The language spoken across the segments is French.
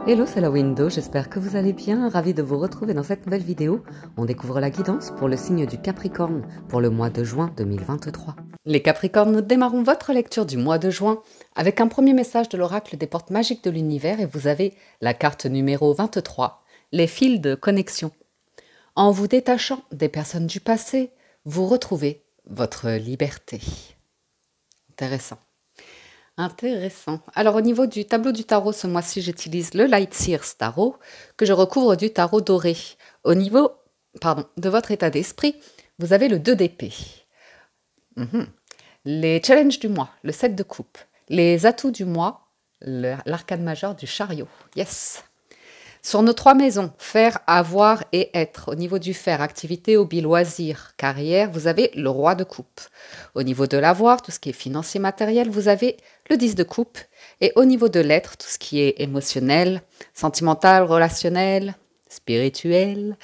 Hello, c'est la Window, j'espère que vous allez bien, ravi de vous retrouver dans cette nouvelle vidéo. On découvre la guidance pour le signe du Capricorne pour le mois de juin 2023. Les Capricornes, nous démarrons votre lecture du mois de juin avec un premier message de l'oracle des portes magiques de l'univers et vous avez la carte numéro 23, les fils de connexion. En vous détachant des personnes du passé, vous retrouvez votre liberté. Intéressant. Intéressant. Alors au niveau du tableau du tarot, ce mois-ci, j'utilise le Light Sears Tarot que je recouvre du tarot doré. Au niveau de votre état d'esprit, vous avez le 2 d'épée. Les challenges du mois, le 7 de coupe. Les atouts du mois, l'arcane majeur du chariot. Yes. Sur nos 3 maisons, faire, avoir et être. Au niveau du faire, activité, hobby, loisir, carrière, vous avez le roi de coupe. Au niveau de l'avoir, tout ce qui est financier, matériel, vous avez le 10 de coupe. Et au niveau de l'être, tout ce qui est émotionnel, sentimental, relationnel, spirituel,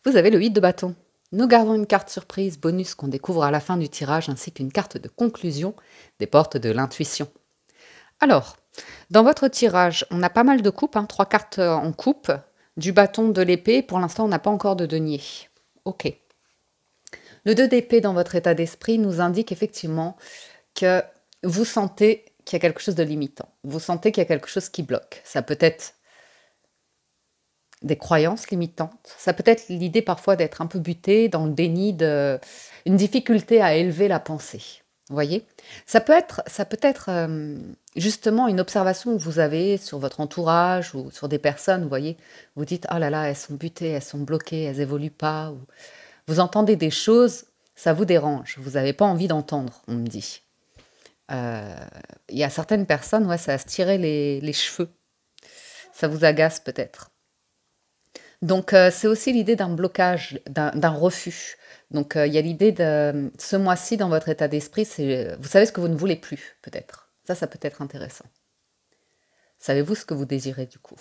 vous avez le 8 de bâton. Nous gardons une carte surprise bonus qu'on découvre à la fin du tirage ainsi qu'une carte de conclusion des portes de l'intuition. Alors, dans votre tirage, on a pas mal de coupes, 3 cartes en coupe, du bâton, de l'épée. Pour l'instant, on n'a pas encore de denier. Ok. Le 2 d'épée dans votre état d'esprit nous indique effectivement que vous sentez qu'il y a quelque chose de limitant. Vous sentez qu'il y a quelque chose qui bloque. Ça peut être des croyances limitantes. Ça peut être l'idée parfois d'être un peu buté dans le déni, une difficulté à élever la pensée. Vous voyez, ça peut être justement une observation que vous avez sur votre entourage ou sur des personnes, vous voyez, vous dites « Oh là là, elles sont butées, elles sont bloquées, elles évoluent pas ». Ou vous entendez des choses, ça vous dérange, vous n'avez pas envie d'entendre, on me dit. Il y a certaines personnes, ouais, ça va se tirer les cheveux. Ça vous agace peut-être. Donc, c'est aussi l'idée d'un blocage, d'un refus. Donc, il y a l'idée de ce mois-ci dans votre état d'esprit, c'est vous savez ce que vous ne voulez plus, peut-être. Ça peut être intéressant. Savez-vous ce que vous désirez, du coup?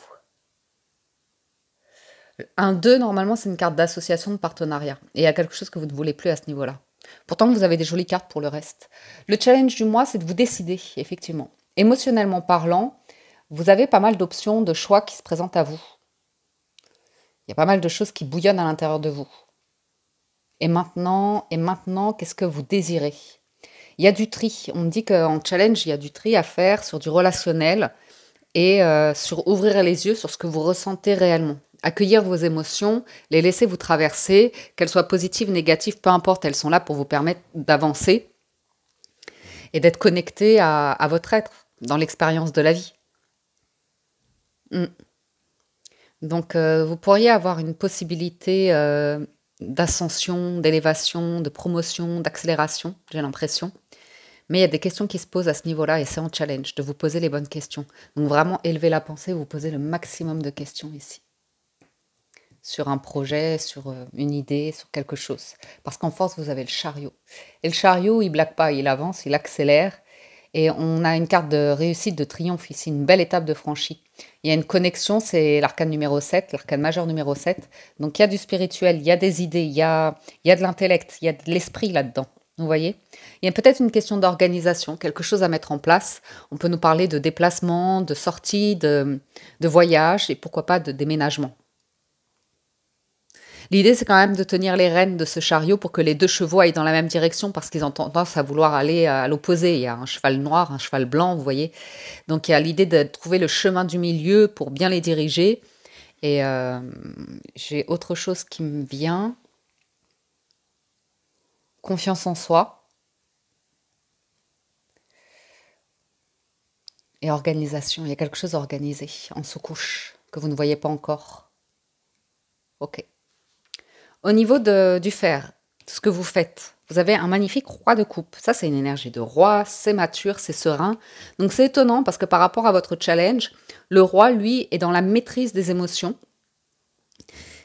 Un 2, normalement, c'est une carte d'association, de partenariat. Et il y a quelque chose que vous ne voulez plus à ce niveau-là. Pourtant, vous avez des jolies cartes pour le reste. Le challenge du mois, c'est de vous décider, effectivement. Émotionnellement parlant, vous avez pas mal d'options, de choix qui se présentent à vous. Il y a pas mal de choses qui bouillonnent à l'intérieur de vous. Et maintenant, qu'est-ce que vous désirez? Il y a du tri. On me dit qu'en challenge, il y a du tri à faire sur du relationnel et sur ouvrir les yeux sur ce que vous ressentez réellement. Accueillir vos émotions, les laisser vous traverser, qu'elles soient positives, négatives, peu importe, elles sont là pour vous permettre d'avancer et d'être connecté à votre être dans l'expérience de la vie. Donc, vous pourriez avoir une possibilité d'ascension, d'élévation, de promotion, d'accélération, j'ai l'impression. Mais il y a des questions qui se posent à ce niveau-là et c'est en challenge, de vous poser les bonnes questions. Donc vraiment, élever la pensée, vous posez le maximum de questions ici. Sur un projet, sur une idée, sur quelque chose. Parce qu'en force, vous avez le chariot. Et le chariot, il ne blague pas, il avance, il accélère. Et on a une carte de réussite, de triomphe ici, une belle étape de franchie. Il y a une connexion, c'est l'arcane numéro 7, l'arcane majeur numéro 7. Donc il y a du spirituel, il y a des idées, il y a de l'intellect, il y a de l'esprit là-dedans. Vous voyez? Il y a peut-être une question d'organisation, quelque chose à mettre en place. On peut nous parler de déplacement, de sortie, de voyage et pourquoi pas de déménagement. L'idée, c'est quand même de tenir les rênes de ce chariot pour que les 2 chevaux aillent dans la même direction parce qu'ils ont tendance à vouloir aller à l'opposé. Il y a un cheval noir, un cheval blanc, vous voyez. Donc, il y a l'idée de trouver le chemin du milieu pour bien les diriger. Et j'ai autre chose qui me vient. Confiance en soi. Et organisation. Il y a quelque chose organisé en sous-couche que vous ne voyez pas encore. Ok. Au niveau du faire, ce que vous faites, vous avez un magnifique roi de coupe. Ça, c'est une énergie de roi, c'est mature, c'est serein. Donc, c'est étonnant parce que par rapport à votre challenge, le roi, lui, est dans la maîtrise des émotions.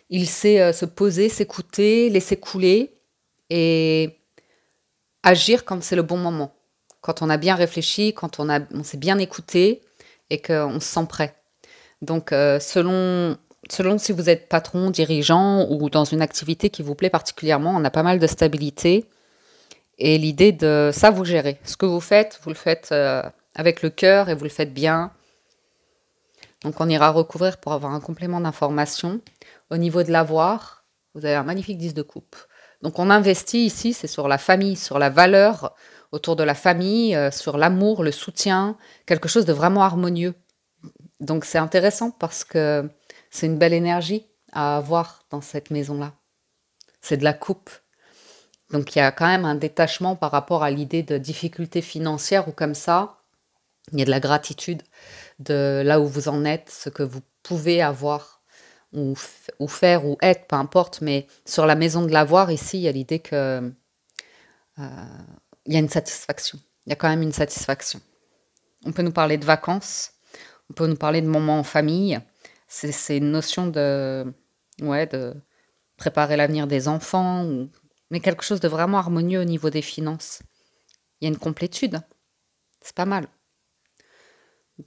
Il sait se poser, s'écouter, laisser couler et agir quand c'est le bon moment. Quand on a bien réfléchi, quand on s'est bien écouté et qu'on se sent prêt. Donc, selon si vous êtes patron, dirigeant ou dans une activité qui vous plaît particulièrement, on a pas mal de stabilité. Et l'idée de ça, vous gérez. Ce que vous le faites avec le cœur et vous le faites bien. Donc on ira recouvrir pour avoir un complément d'information. Au niveau de l'avoir, vous avez un magnifique 10 de coupe. Donc on investit ici, c'est sur la famille, sur la valeur autour de la famille, sur l'amour, le soutien, quelque chose de vraiment harmonieux. Donc c'est intéressant parce que c'est une belle énergie à avoir dans cette maison-là. C'est de la coupe. Donc il y a quand même un détachement par rapport à l'idée de difficultés financières ou comme ça. Il y a de la gratitude de là où vous en êtes, ce que vous pouvez avoir ou faire ou être, peu importe. Mais sur la maison de l'avoir, ici, il y a l'idée que il y a une satisfaction. Il y a quand même une satisfaction. On peut nous parler de vacances, on peut nous parler de moments en famille. C'est une notion de préparer l'avenir des enfants, mais quelque chose de vraiment harmonieux au niveau des finances. Il y a une complétude. C'est pas mal.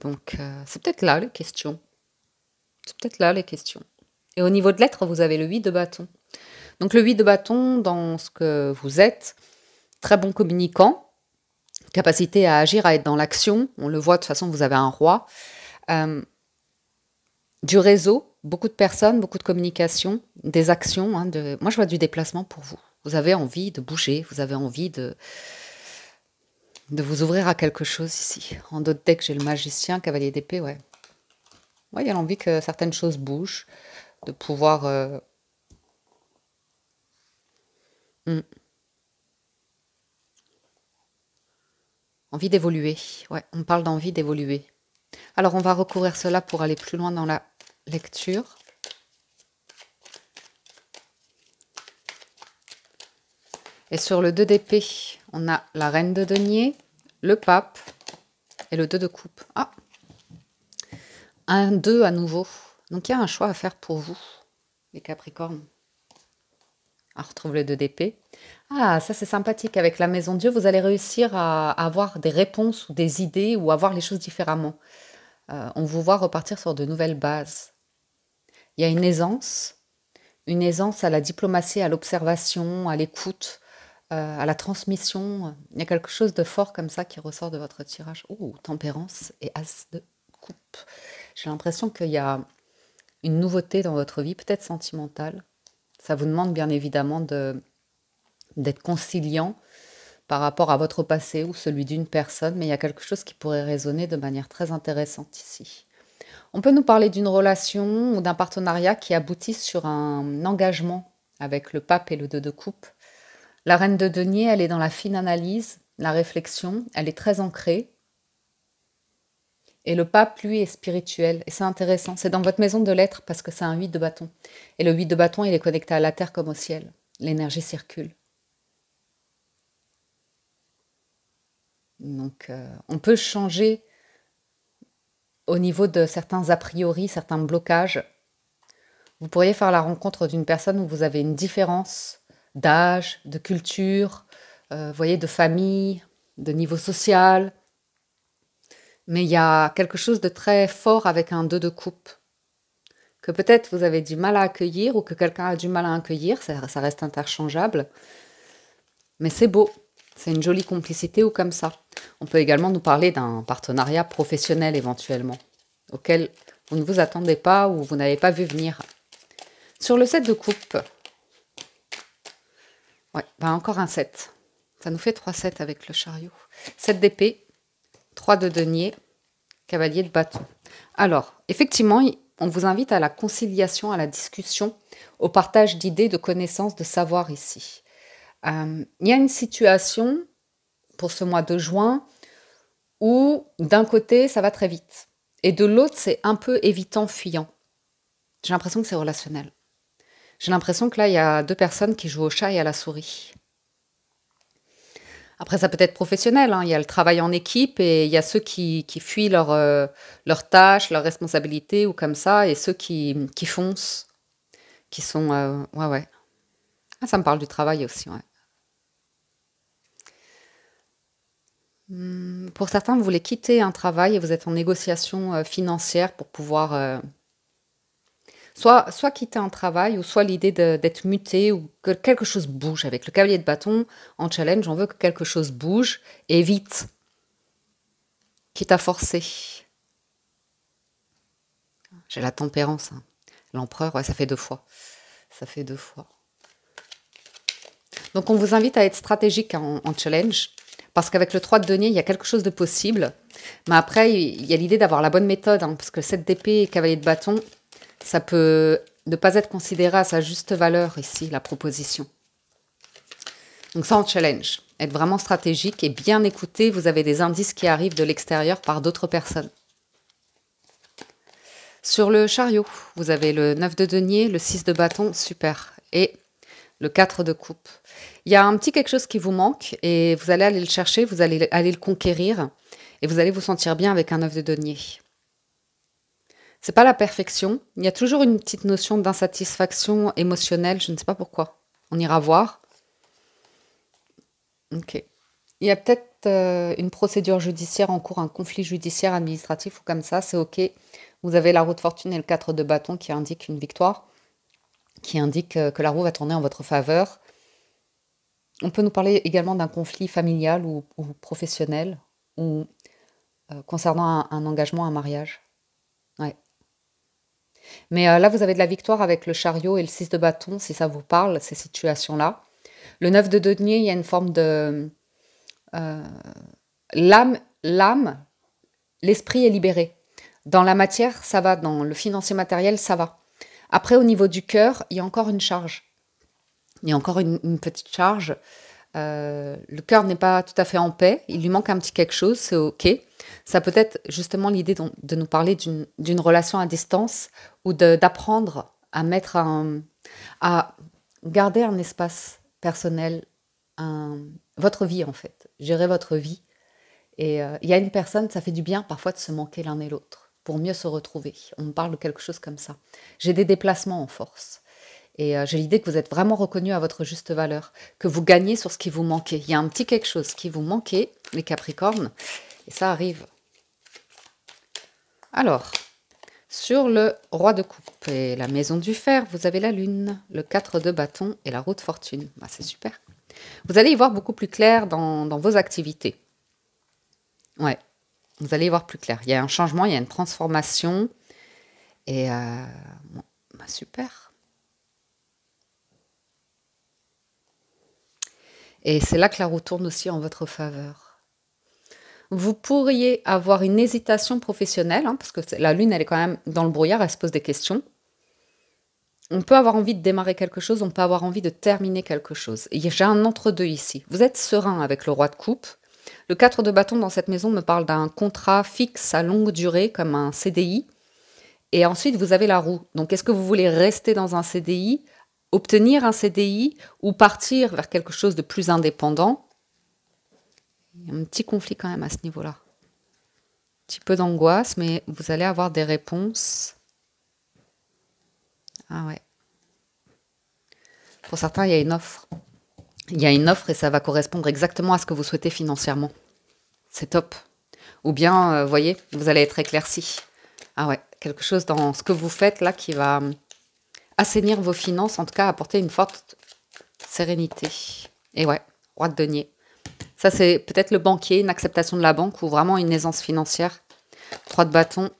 Donc, c'est peut-être là les questions. C'est peut-être là les questions. Et au niveau de l'être, vous avez le 8 de bâton. Donc, le 8 de bâton, dans ce que vous êtes, très bon communicant, capacité à agir, à être dans l'action. On le voit, de toute façon, vous avez un roi. Du réseau, beaucoup de personnes, beaucoup de communication, des actions. Moi, je vois du déplacement pour vous. Vous avez envie de bouger, vous avez envie de vous ouvrir à quelque chose ici. En d'autres decks, j'ai le magicien, cavalier d'épée, ouais. Ouais, il y a l'envie que certaines choses bougent, de pouvoir... Envie d'évoluer. Ouais, on parle d'envie d'évoluer. Alors, on va recouvrir cela pour aller plus loin dans la lecture. Et sur le 2 d'épée, on a la reine de denier, le pape et le 2 de coupe. Ah, un 2 à nouveau. Donc, il y a un choix à faire pour vous, les Capricornes. On retrouve le 2 d'épée. Ah, ça c'est sympathique. Avec la maison Dieu, vous allez réussir à avoir des réponses ou des idées ou à voir les choses différemment. On vous voit repartir sur de nouvelles bases. Il y a une aisance à la diplomatie, à l'observation, à l'écoute, à la transmission. Il y a quelque chose de fort comme ça qui ressort de votre tirage. Oh, tempérance et as de coupe. J'ai l'impression qu'il y a une nouveauté dans votre vie, peut-être sentimentale. Ça vous demande bien évidemment d'être conciliant par rapport à votre passé ou celui d'une personne, mais il y a quelque chose qui pourrait résonner de manière très intéressante ici. On peut nous parler d'une relation ou d'un partenariat qui aboutit sur un engagement avec le pape et le 2 de coupe. La reine de denier, elle est dans la fine analyse, la réflexion, elle est très ancrée. Et le pape, lui, est spirituel. Et c'est intéressant, c'est dans votre maison de l'être parce que c'est un 8 de bâton. Et le 8 de bâton, il est connecté à la terre comme au ciel. L'énergie circule. Donc, on peut changer au niveau de certains a priori, certains blocages. Vous pourriez faire la rencontre d'une personne où vous avez une différence d'âge, de culture, voyez, de famille, de niveau social. Mais il y a quelque chose de très fort avec un 2 de coupe, que peut-être vous avez du mal à accueillir ou que quelqu'un a du mal à accueillir, ça reste interchangeable. Mais c'est beau, c'est une jolie complicité ou comme ça. On peut également nous parler d'un partenariat professionnel éventuellement, auquel vous ne vous attendez pas ou vous n'avez pas vu venir. Sur le 7 de coupe, ouais, ben encore un 7. Ça nous fait 3-7 avec le chariot. 7 d'épée, 3 de denier, cavalier de bâton. Alors, effectivement, on vous invite à la conciliation, à la discussion, au partage d'idées, de connaissances, de savoir ici. Il y a une situation pour ce mois de juin où d'un côté, ça va très vite. Et de l'autre, c'est un peu évitant, fuyant. J'ai l'impression que c'est relationnel. J'ai l'impression que là, il y a deux personnes qui jouent au chat et à la souris. Après, ça peut être professionnel, hein. Il y a le travail en équipe et il y a ceux qui fuient leurs tâches, leurs responsabilités ou comme ça, et ceux qui foncent, qui sont... ouais, ouais. Ah, ça me parle du travail aussi, ouais. Pour certains, vous voulez quitter un travail et vous êtes en négociation financière pour pouvoir... soit quitter un travail, ou soit l'idée d'être muté, ou que quelque chose bouge. Avec le cavalier de bâton, en challenge, on veut que quelque chose bouge, et vite, quitte à forcer. J'ai la tempérance. Hein. L'empereur, ouais, ça fait 2 fois. Ça fait 2 fois. Donc, on vous invite à être stratégique en challenge. Parce qu'avec le 3 de denier, il y a quelque chose de possible. Mais après, il y a l'idée d'avoir la bonne méthode. Hein, parce que 7 d'épée et cavalier de bâton, ça peut ne pas être considéré à sa juste valeur ici, la proposition. Donc ça en challenge. Être vraiment stratégique et bien écouter. Vous avez des indices qui arrivent de l'extérieur par d'autres personnes. Sur le chariot, vous avez le 9 de denier, le 6 de bâton, super. Et le 4 de coupe. Il y a un petit quelque chose qui vous manque et vous allez aller le chercher, vous allez aller le conquérir et vous allez vous sentir bien avec un 9 de denier. C'est pas la perfection. Il y a toujours une petite notion d'insatisfaction émotionnelle, je ne sais pas pourquoi. On ira voir. Ok. Il y a peut-être une procédure judiciaire en cours, un conflit judiciaire administratif ou comme ça, c'est ok. Vous avez la roue de fortune et le 4 de bâton qui indiquent une victoire, qui indique que la roue va tourner en votre faveur. On peut nous parler également d'un conflit familial ou professionnel, ou concernant un engagement, un mariage. Ouais. Mais là, vous avez de la victoire avec le chariot et le 6 de bâton, si ça vous parle, ces situations-là. Le 9 de denier, il y a une forme de... l'âme, l'esprit est libéré. Dans la matière, ça va. Dans le financier matériel, ça va. Après, au niveau du cœur, il y a encore une charge. Il y a encore une petite charge. Le cœur n'est pas tout à fait en paix. Il lui manque un petit quelque chose, c'est ok. Ça peut être justement l'idée de nous parler d'une relation à distance ou d'apprendre à mettre à garder un espace personnel, votre vie en fait, gérer votre vie. Et il y a une personne, ça fait du bien parfois de se manquer l'un et l'autre pour mieux se retrouver. On me parle de quelque chose comme ça. J'ai des déplacements en force. Et j'ai l'idée que vous êtes vraiment reconnu à votre juste valeur, que vous gagnez sur ce qui vous manquait. Il y a un petit quelque chose qui vous manquait, les Capricornes, et ça arrive. Alors, sur le roi de coupe et la maison du fer, vous avez la lune, le 4 de bâton et la roue de fortune. Bah, c'est super. Vous allez y voir beaucoup plus clair dans vos activités. Ouais, vous allez y voir plus clair. Il y a un changement, il y a une transformation. Et bon, bah, super. Et c'est là que la roue tourne aussi en votre faveur. Vous pourriez avoir une hésitation professionnelle, hein, parce que la lune, elle est quand même dans le brouillard, elle se pose des questions. On peut avoir envie de démarrer quelque chose, on peut avoir envie de terminer quelque chose. J'ai un entre-deux ici. Vous êtes serein avec le roi de coupe. Le 4 de bâton dans cette maison me parle d'un contrat fixe à longue durée, comme un CDI. Et ensuite, vous avez la roue. Donc, est-ce que vous voulez rester dans un CDI, obtenir un CDI ou partir vers quelque chose de plus indépendant? Il y a un petit conflit quand même à ce niveau-là. Un petit peu d'angoisse, mais vous allez avoir des réponses. Ah ouais. Pour certains, il y a une offre. Il y a une offre et ça va correspondre exactement à ce que vous souhaitez financièrement. C'est top. Ou bien, vous voyez, vous allez être éclairci. Ah ouais, quelque chose dans ce que vous faites là qui va assainir vos finances, en tout cas apporter une forte sérénité. Et ouais, roi de denier. Ça, c'est peut-être le banquier, une acceptation de la banque ou vraiment une aisance financière. 3 de bâton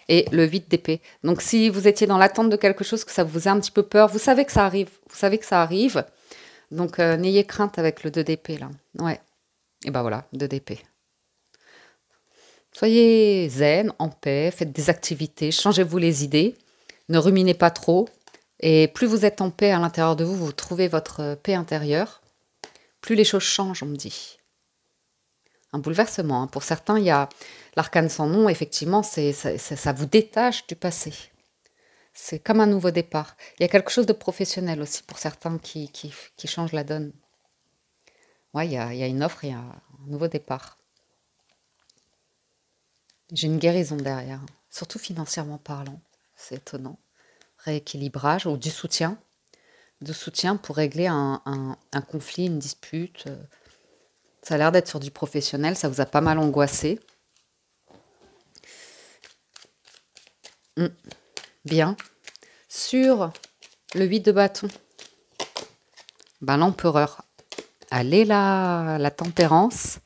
et le 8 d'épée. Donc, si vous étiez dans l'attente de quelque chose, que ça vous a un petit peu peur, vous savez que ça arrive. Vous savez que ça arrive. Donc, n'ayez crainte avec le 2 d'épée, là. Ouais. Et ben voilà, 2 d'épée. Soyez zen, en paix, faites des activités, changez-vous les idées. Ne ruminez pas trop. Et plus vous êtes en paix à l'intérieur de vous, vous trouvez votre paix intérieure, plus les choses changent, on me dit. Un bouleversement. Hein. Pour certains, il y a l'arcane sans nom, effectivement, ça vous détache du passé. C'est comme un nouveau départ. Il y a quelque chose de professionnel aussi pour certains qui change la donne. Ouais, il y a une offre, il y a un nouveau départ. J'ai une guérison derrière, surtout financièrement parlant. C'est étonnant. Rééquilibrage ou du soutien. De soutien pour régler un conflit, une dispute. Ça a l'air d'être sur du professionnel, ça vous a pas mal angoissé. Bien. Sur le 8 de bâton, ben, l'empereur. Allez la tempérance.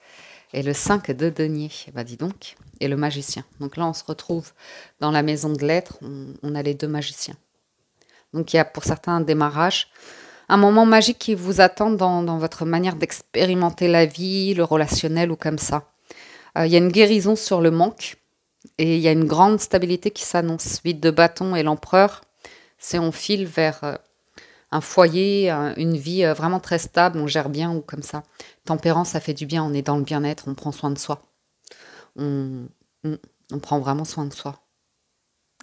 Et le 5 de denier, bah dis donc. Et le magicien. Donc là, on se retrouve dans la maison de lettres. On a les deux magiciens. Donc il y a pour certains un démarrage, un moment magique qui vous attend dans votre manière d'expérimenter la vie, le relationnel ou comme ça. Il y a une guérison sur le manque et il y a une grande stabilité qui s'annonce. 8 de bâton et l'empereur, c'est on file vers un foyer, une vie vraiment très stable, on gère bien ou comme ça. Tempérance, ça fait du bien, on est dans le bien-être, on prend soin de soi. On, on prend vraiment soin de soi.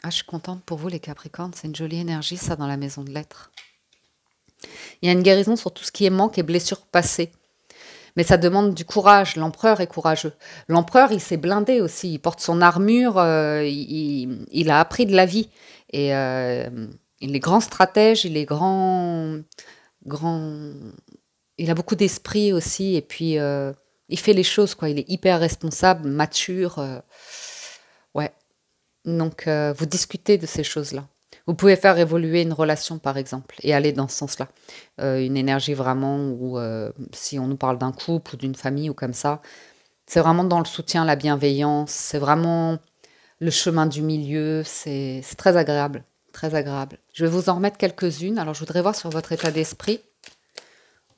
Ah, je suis contente pour vous les Capricornes, c'est une jolie énergie ça dans la maison de lettres. Il y a une guérison sur tout ce qui est manque et blessures passées. Mais ça demande du courage. L'empereur est courageux. L'empereur, il s'est blindé aussi. Il porte son armure. Il a appris de la vie. Et il est grand stratège. Il est grand. Il a beaucoup d'esprit aussi. Et puis, il fait les choses, quoi. Il est hyper responsable, mature. Ouais. Donc, vous discutez de ces choses-là. Vous pouvez faire évoluer une relation, par exemple, et aller dans ce sens-là. Une énergie vraiment où, si on nous parle d'un couple ou d'une famille ou comme ça, c'est vraiment dans le soutien, la bienveillance, c'est vraiment le chemin du milieu, c'est très agréable, très agréable. Je vais vous en remettre quelques-unes. Alors, je voudrais voir sur votre état d'esprit.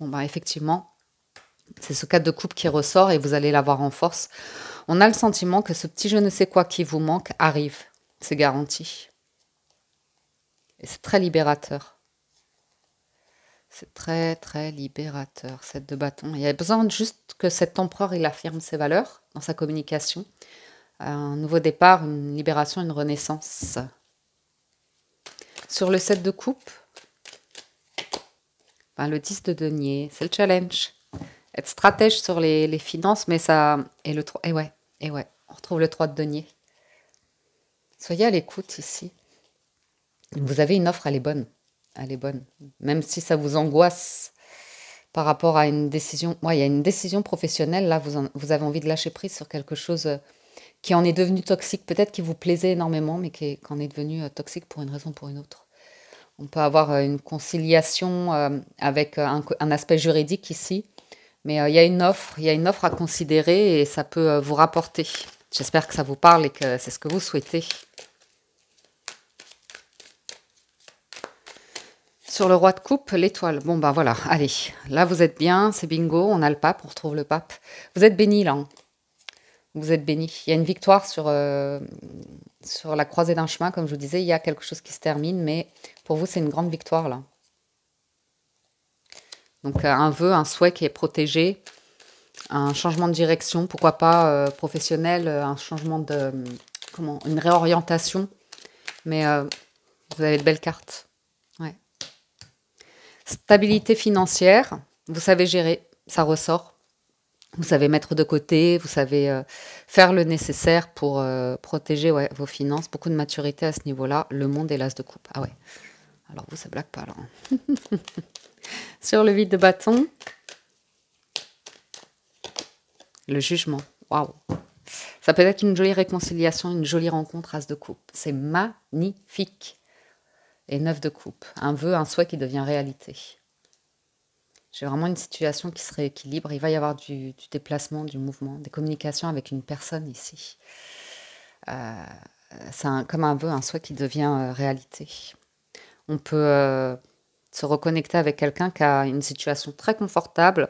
Bon, bah, effectivement, c'est ce cadre de couple qui ressort et vous allez l'avoir en force. On a le sentiment que ce petit je ne sais quoi qui vous manque arrive. C'est garanti. Et c'est très libérateur. C'est très, très libérateur, cette de bâton. Il y a besoin juste que cet empereur, il affirme ses valeurs dans sa communication. Un nouveau départ, une libération, une renaissance. Sur le 7 de coupe, ben, le 10 de denier, c'est le challenge. Être stratège sur les finances, mais ça... Et ouais, on retrouve le 3 de denier. Soyez à l'écoute ici. Vous avez une offre, elle est bonne. Elle est bonne. Même si ça vous angoisse par rapport à une décision. Ouais, il y a une décision professionnelle. Là, vous avez envie de lâcher prise sur quelque chose qui en est devenu toxique. Peut-être qui vous plaisait énormément, mais qui en est devenu toxique pour une raison ou pour une autre. On peut avoir une conciliation avec un aspect juridique ici. Mais il y a une offre à considérer et ça peut vous rapporter. J'espère que ça vous parle et que c'est ce que vous souhaitez. Sur le roi de coupe, l'étoile. Bon, ben voilà, allez. Là, vous êtes bien, c'est bingo. On a le pape, on retrouve le pape. Vous êtes béni, là. Hein. Vous êtes béni. Il y a une victoire sur la croisée d'un chemin, comme je vous disais. Il y a quelque chose qui se termine, mais pour vous, c'est une grande victoire, là. Donc, un vœu, un souhait qui est protégé. Un changement de direction, pourquoi pas professionnel, un changement de... une réorientation. Mais vous avez de belles cartes. Ouais. Stabilité financière, vous savez gérer, ça ressort. Vous savez mettre de côté, vous savez faire le nécessaire pour protéger vos finances. Beaucoup de maturité à ce niveau-là. Le monde et l'as de coupe. Ah ouais. Alors vous, ça blague pas là. Hein. Sur le 8 de bâton, le jugement. Waouh. Ça peut être une jolie réconciliation, une jolie rencontre, as de coupe. C'est magnifique. Et 9 de coupe. Un vœu, un souhait qui devient réalité. J'ai vraiment une situation qui se rééquilibre. Il va y avoir du déplacement, du mouvement, des communications avec une personne ici. C'est comme un vœu, un souhait qui devient réalité. On peut se reconnecter avec quelqu'un qui a une situation très confortable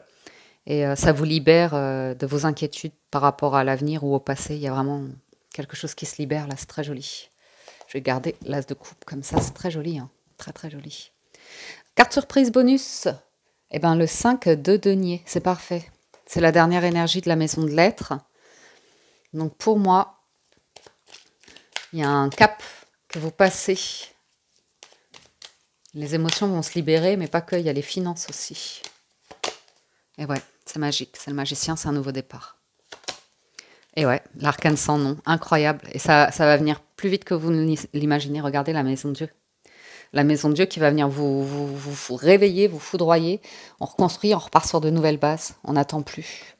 et ça vous libère de vos inquiétudes par rapport à l'avenir ou au passé. Il y a vraiment quelque chose qui se libère là, c'est très joli. Je vais garder l'as de coupe comme ça, c'est très joli, hein. Très très joli. Carte surprise bonus, eh ben, le 5 de denier, c'est parfait. C'est la dernière énergie de la maison de lettres. Donc pour moi, il y a un cap que vous passez. Les émotions vont se libérer, mais pas que, il y a les finances aussi. Et ouais, c'est magique, c'est le magicien, c'est un nouveau départ. Et ouais, l'arcane sans nom, incroyable. Et ça va venir plus vite que vous ne l'imaginez. Regardez la maison de Dieu. La maison de Dieu qui va venir vous réveiller, vous foudroyer. On reconstruit, on repart sur de nouvelles bases. On n'attend plus.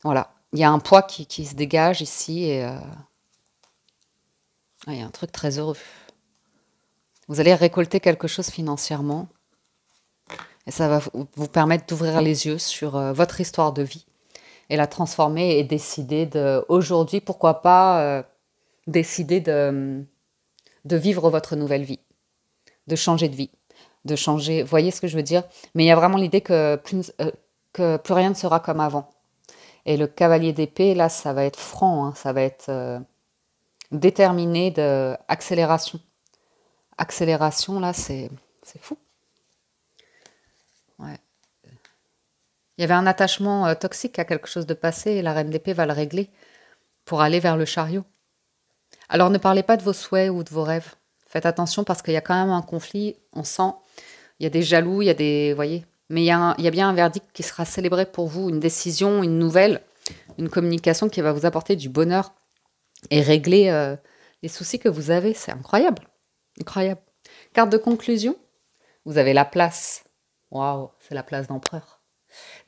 Voilà. Il y a un poids qui se dégage ici. Et il y a un truc très heureux. Vous allez récolter quelque chose financièrement. Et ça va vous permettre d'ouvrir les yeux sur votre histoire de vie. et la transformer et décider de, aujourd'hui, pourquoi pas décider de vivre votre nouvelle vie, de changer de vie, de changer, vous voyez ce que je veux dire? Mais il y a vraiment l'idée que plus rien ne sera comme avant. Et le cavalier d'épée, là, ça va être franc, hein, ça va être déterminé de accélération. Accélération, là, c'est fou. Ouais. Il y avait un attachement toxique à quelque chose de passé et la reine d'épée va le régler pour aller vers le chariot. Alors ne parlez pas de vos souhaits ou de vos rêves. Faites attention parce qu'il y a quand même un conflit, on sent, il y a des jaloux, il y a des... voyez, mais il y a bien un verdict qui sera célébré pour vous, une décision, une nouvelle, une communication qui va vous apporter du bonheur et régler les soucis que vous avez. C'est incroyable, incroyable. Carte de conclusion, vous avez la place. Waouh, c'est la place d'empereur.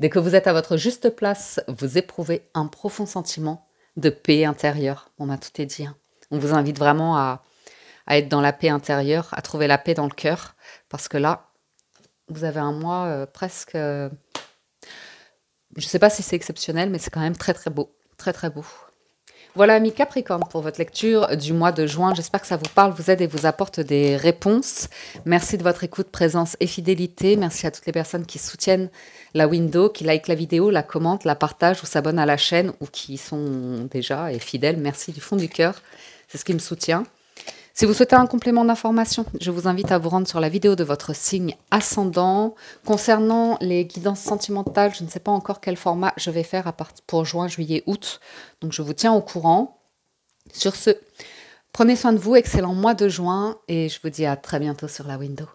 Dès que vous êtes à votre juste place, vous éprouvez un profond sentiment de paix intérieure. On m'a tout est dit. Hein. On vous invite vraiment à être dans la paix intérieure, à trouver la paix dans le cœur, parce que là, vous avez un mois presque... je ne sais pas si c'est exceptionnel, mais c'est quand même très très beau. Très très beau. Voilà, amis Capricorne, pour votre lecture du mois de juin. J'espère que ça vous parle, vous aide et vous apporte des réponses. Merci de votre écoute, présence et fidélité. Merci à toutes les personnes qui soutiennent la window, qui like la vidéo, la commentent, la partagent ou s'abonnent à la chaîne ou qui sont déjà fidèles. Merci du fond du cœur. C'est ce qui me soutient. Si vous souhaitez un complément d'information, je vous invite à vous rendre sur la vidéo de votre signe ascendant. Concernant les guidances sentimentales, je ne sais pas encore quel format je vais faire pour juin, juillet, août. Donc je vous tiens au courant. Sur ce, prenez soin de vous, excellent mois de juin et je vous dis à très bientôt sur la window.